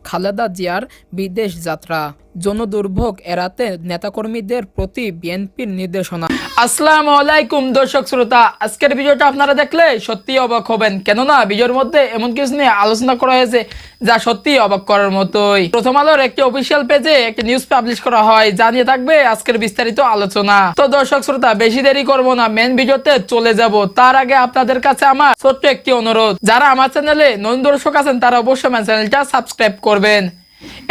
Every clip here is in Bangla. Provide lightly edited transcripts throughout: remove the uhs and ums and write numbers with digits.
খালেদা জিয়ার বিদেশ যাত্রা, জনদুর্ভোগ এড়াতে নেতাকর্মীদের প্রতি বিএনপির নির্দেশনা। আসসালামু আলাইকুম দর্শক শ্রোতা, আজকের ভিডিওটা আপনারা দেখলে সত্যি অবাক হবেন, কেননা ভিডিওর মধ্যে এমন কিছু নিয়ে আলোচনা করা হয়েছে যা সত্যি অবাক করার মতোই। প্রথম আলোর একটি অফিসিয়াল পেজে একটি নিউজ পাবলিশ করা হয়, জানিয়ে থাকবে আজকের বিস্তারিত আলোচনা। তো দর্শক শ্রোতা, বেশি দেরি করবো না, মেন ভিডিওতে চলে যাব। তার আগে আপনাদের কাছে আমার ছোট্ট একটি অনুরোধ, যারা আমার চ্যানেলে নতুন দর্শক আছেন তারা অবশ্যই আমার চ্যানেলটা সাবস্ক্রাইব করবেন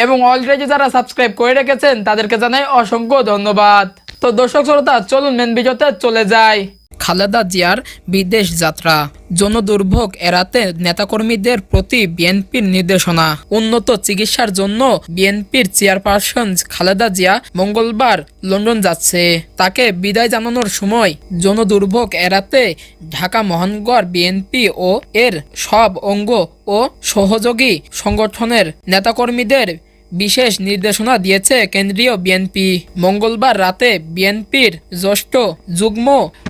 এবং অলরেডি যারা সাবস্ক্রাইব করে রেখেছেন তাদেরকে জানাই অসংখ্য ধন্যবাদ। তো দর্শক শ্রোতা, চলুন মেন ভিডিওতে চলে যাই। খালেদা জিয়ার বিদেশ যাত্রা, জনদুর্ভোগ এড়াতে নেতাকর্মীদের প্রতি বিএনপির নির্দেশনা। উন্নত চিকিৎসার জন্য বিএনপির চেয়ারপারসন খালেদা জিয়া মঙ্গলবার লন্ডন যাচ্ছে। তাকে বিদায় জানানোর সময় জনদুর্ভোগ এড়াতে ঢাকা মহানগর বিএনপি ও এর সব অঙ্গ ও সহযোগী সংগঠনের নেতাকর্মীদের বিশেষ নির্দেশনা দিয়েছে কেন্দ্রীয় বিএনপি। মঙ্গলবার রাতে বিএনপির জ্যেষ্ঠ যুগ্ম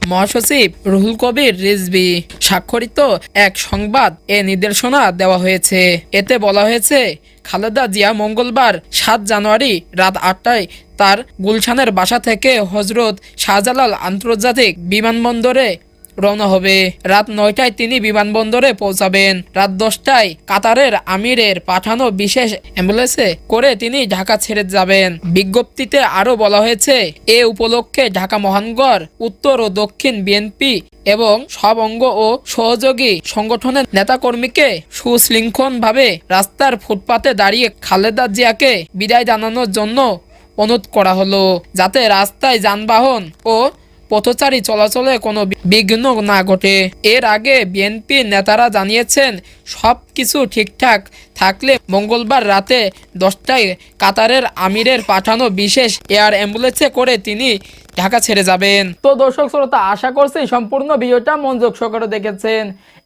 মহাসচিব রুহুল কবির রিজভী স্বাক্ষরিত এক সংবাদ এ নির্দেশনা দেওয়া হয়েছে। এতে বলা হয়েছে, খালেদা জিয়া মঙ্গলবার 7 জানুয়ারি রাত 8টায় তার গুলশানের বাসা থেকে হজরত শাহজালাল আন্তর্জাতিক বিমানবন্দরে রওনা হবে। রাত 9টায় তিনি বিমানবন্দরে পৌঁছাবেন। রাত 10টায় কাতারের আমিরের পাঠানো বিশেষ অ্যাম্বুলেন্সে করে তিনি ঢাকা ছেড়ে যাবেন। বিজ্ঞপ্তিতে আরও বলা হয়েছে, এ উপলক্ষে ঢাকা মহানগর উত্তর ও দক্ষিণ বিএনপি এবং সব অঙ্গ ও সহযোগী সংগঠনের নেতাকর্মীকে সুশৃঙ্খলভাবে রাস্তার ফুটপাতে দাঁড়িয়ে খালেদা জিয়াকে বিদায় জানানোর জন্য অনুরোধ করা হলো, যাতে রাস্তায় যানবাহন ও পথচারী চলাচলে কোনো বিঘ্ন না ঘটে। এর আগে বিএনপির নেতারা জানিয়েছেন, সব কিছু ঠিকঠাক থাকলে মঙ্গলবার রাতে 10টায় কাতারের আমিরের পাঠানো বিশেষ এয়ার অ্যাম্বুলেন্সে করে তিনি ঢাকা ছেড়ে যাবেন। তো দর্শক শ্রোতা, আশা করছি সম্পূর্ণ ভিডিওটা মনোযোগ সহকারে দেখেছেন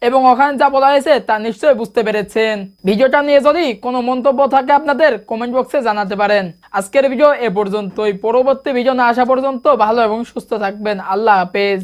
এবং ওখানে যা বলা হয়েছে তা নিশ্চয়ই বুঝতে পেরেছেন। ভিডিওটা নিয়ে যদি কোনো মন্তব্য থাকে আপনাদের কমেন্ট বক্সে জানাতে পারেন। আজকের ভিডিও এ পর্যন্তই। পরবর্তী ভিডিও না আসা পর্যন্ত ভালো এবং সুস্থ থাকবেন। আল্লাহ হাফেজ।